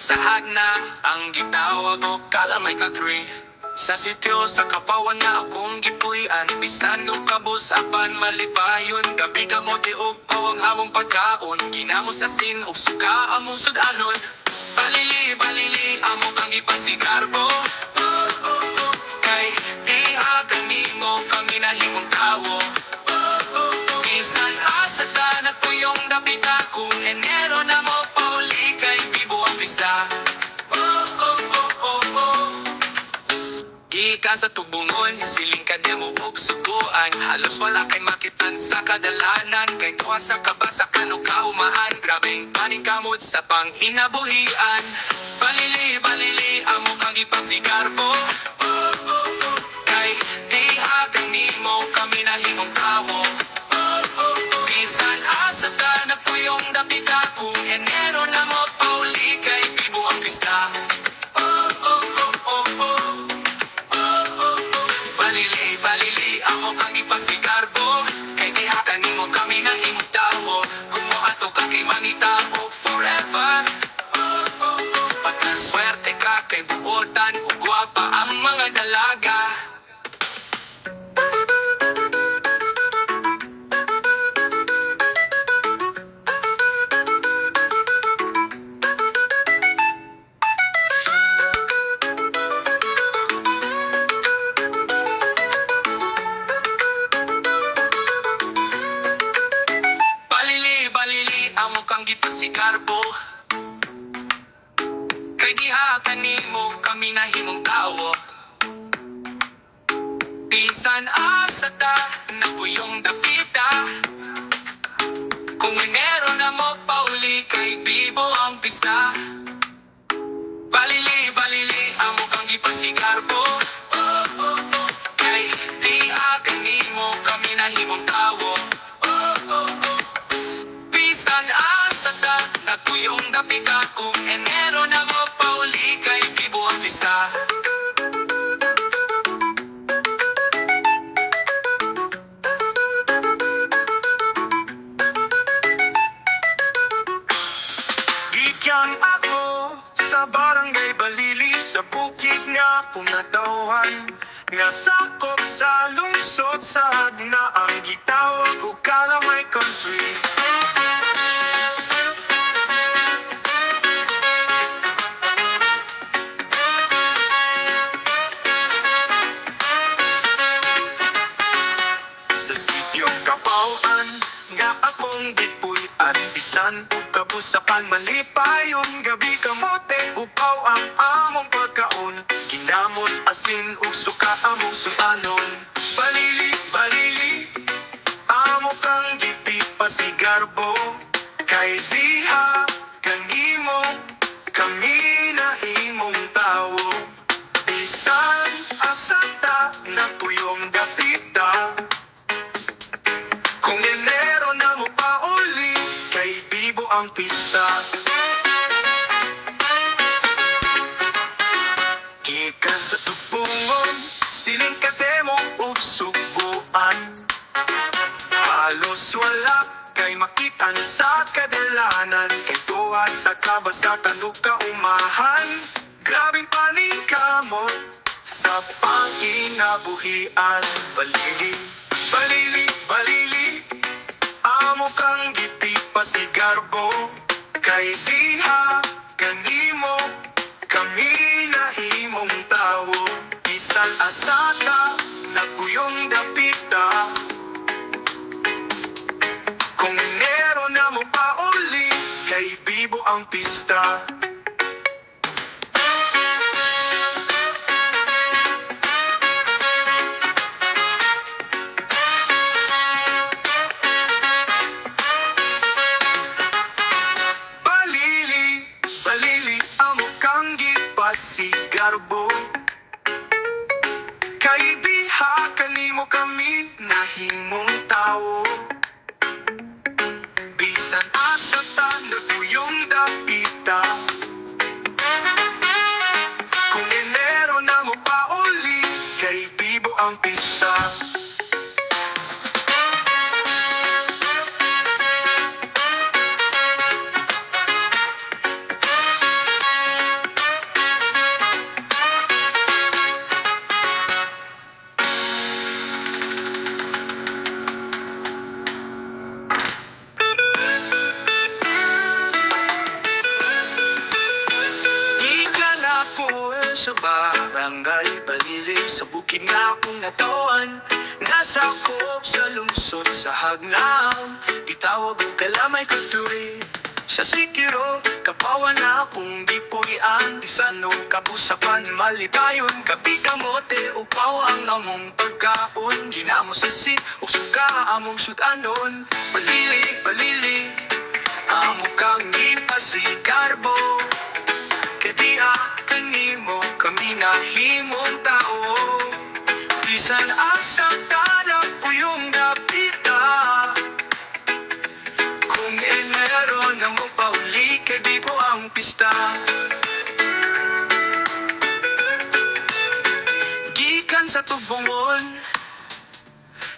Sahag na ang gitawag o kalamay ka-3. Sa sityo sa kapawan na akong gipuy-an, bisan no kabus apan malipayon. Gabi ka mo diog pawang among pagkaon, ginamo sa sin o suka among sudanon. Balili, balili, amo kang ipasigarbo. Kay diha kanimo kami nahimong tawo. Bisan asa ta na tuyong dapita, kung Enero na mo pauli kay bibo ang pista. Gikan sa tubungon, siling ka demo ug subuan. Halos wala kay makitan sa kadalanan, kay tuwa sa kabasakan o kaumahan. Grabeng paningkamot sa panginabuhian. Balili, balili, amo kang ipasigarbo. Kay diha kanimo kami nahimong tawo. Bisan asa ka na tuyong dapita, kung Enero na mo pauli kay bibo ang pista. Balili, balili, amo kang ipasigarbo. Kay diha kanimo kami nahimong tawo. Kung mo ato ka kay manitabo forever. Pagkaswerte ka kay buotan o gwapa ang mga dalaga. Balili, balili, amo kang gipasigarbo. Kay diha kanimo kami nahimong tawo. Bisan asa ta na puyong dapita, kung Enero na mo pauli kay bibo ang pista. Balili, balili, amo kang gipasigarbo. Kay diha kanimo kami nahimong tawo. Bisan asa ta na tuyong dapita, kung Enero na mo pauli kay bibo ang pista. Gikyan ako sa barangay Balili, sa bukid nga punadauhan, nga sakop sa lungsod sa na ang gitawag o kalamay country. Sa sityong Kapawan nga akong gipuy at bisan o kabusapan malipayong gabi kamote upaw ang among pagkaon. Ginamos asin ug suka among suanon. Balili, balili, amo kang gipipasigarbo. Kay diha kanimo kami nahimong tawo. Bisan asa ta na tuyong dapita, kung Enero na mo pauli kay bibo ang pista. Gikan sa tubungon, siling ka demo ug subuan. Halos wala kay makitan sa kadalanan, kay tuwa sa kabasakan ug kaumahan. Grabing paningkamot sa panginabuhian. Balili, balili, balili, amo kang gipipasigarbo. Kay diha kanimo kami nahimong tawo. Bisan asa ta naguyong dapita, kung Enero na mo pauli kay bibo ang pista. Balili, balili, amo kang gipasigarbo. Kay diha kanimo kami nahimong tawo. Bisan asa ta naguyong dapita, kung Enero na mo pauli kay bibo ang pista. sa barangay Balili, sa bukid nga akong natawan. Nasakop sa lungsod sa Hagnam, gitawag og Kalamay Kaduri. Sa Sikiro, kapawan na akong gipuy-an, Isano, Kabusapan, Malibayon, Kapi, Kamote, Upaw ang among pagkaon. Ginamo sa sit, usuka among sudanon. Balili, balili, amo kang ipasigarbo. Kadiha kanimo kami nahimong tao. Bisan asa tanang puyong napita. Kung enero na mo pauli, kadi po ang pista. Gikan sa tubungon,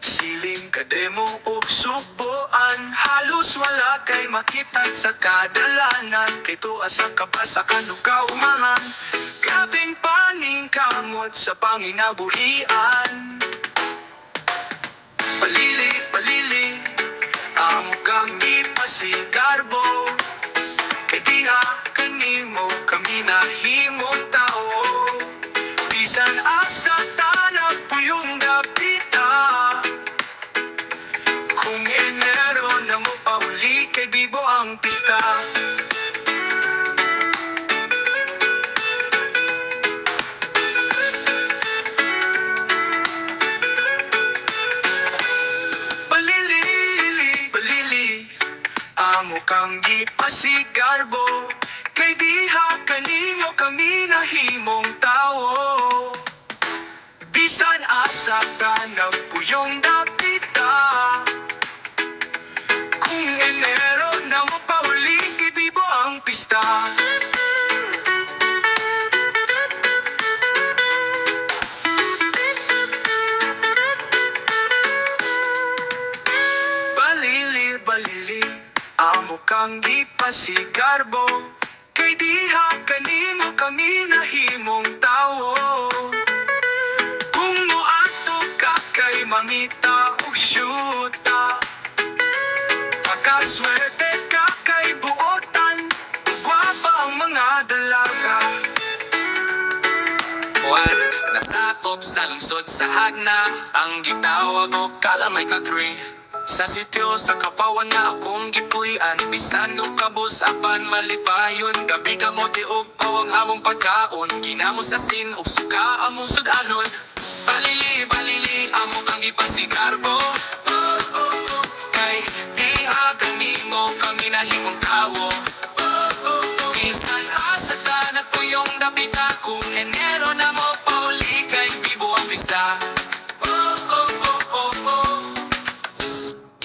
siling kademo o subuan. Halos wala kay makitan sa kadalanan, kay tuwa sa kabasa kanugaumahan. Grabing paning kamot sa panginabuhian. Palili, palili, amo kang ipasigarbo. Kay diha kanimo kami nahimong tao. Bisan asa tanang puyong napita. Kung enero na mo pauli, kay bibo ang pista. Amo kang ipasigarbo, kay diha kanimo kami nahimong tao. Bisan asa ka nagpuyong napita. Kung enero na mo pauli, kay bibo ang pista. Balili, balili, amo kang ipasigarbo, kay diha kanimo kami nahimong tao. Kung moadto ka kay mangita og syuta, pakaswerte ka kay buotan, gwapa ang mga dalaga. Juan, nasakop sa lungsod sa Hagna, ang gitawag og Kalamay Kadri. Sa sityo sa kapawan na akong gipuy-an, bisan no kabus apan malipayon. Gabi kamote og pawang among pagkaon, ginamo sa sin og suka among sudanon. Balili, balili, amo kang ipasigarbo. Kay diha kanimo kami nahimong tawo. Bisan asa ta nagpuyong napita. Kung enero na mo pauli, kay bibo ang pista.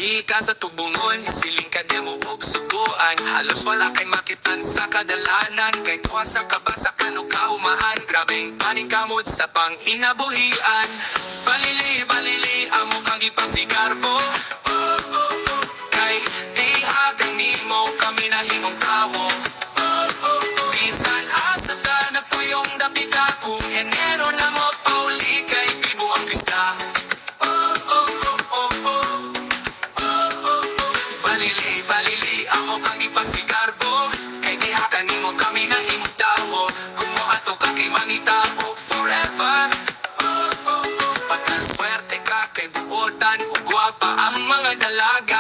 Gikan sa tubungon, siling kademo og subuan. Halos wala kay makitan sa kadalanan, kay tuwa sa kabasa kanugaumahan. Grabeng paning kamot sa panginabuhian. Balili, balili, amo kang ipasigarbo. Kay diha kanimo kami nahimong tawo. Bisan asa ka nagpuyong napita. Kung enero na mo pauli, kay bibo ang pista. Balili, balili, amo kang ipasigarbo. Kay diha kanimo kami nahimong tawo. Kung moadto ka kay manita o forever. Pagkaswerte ka kay buotan o gwapa ang mga dalaga.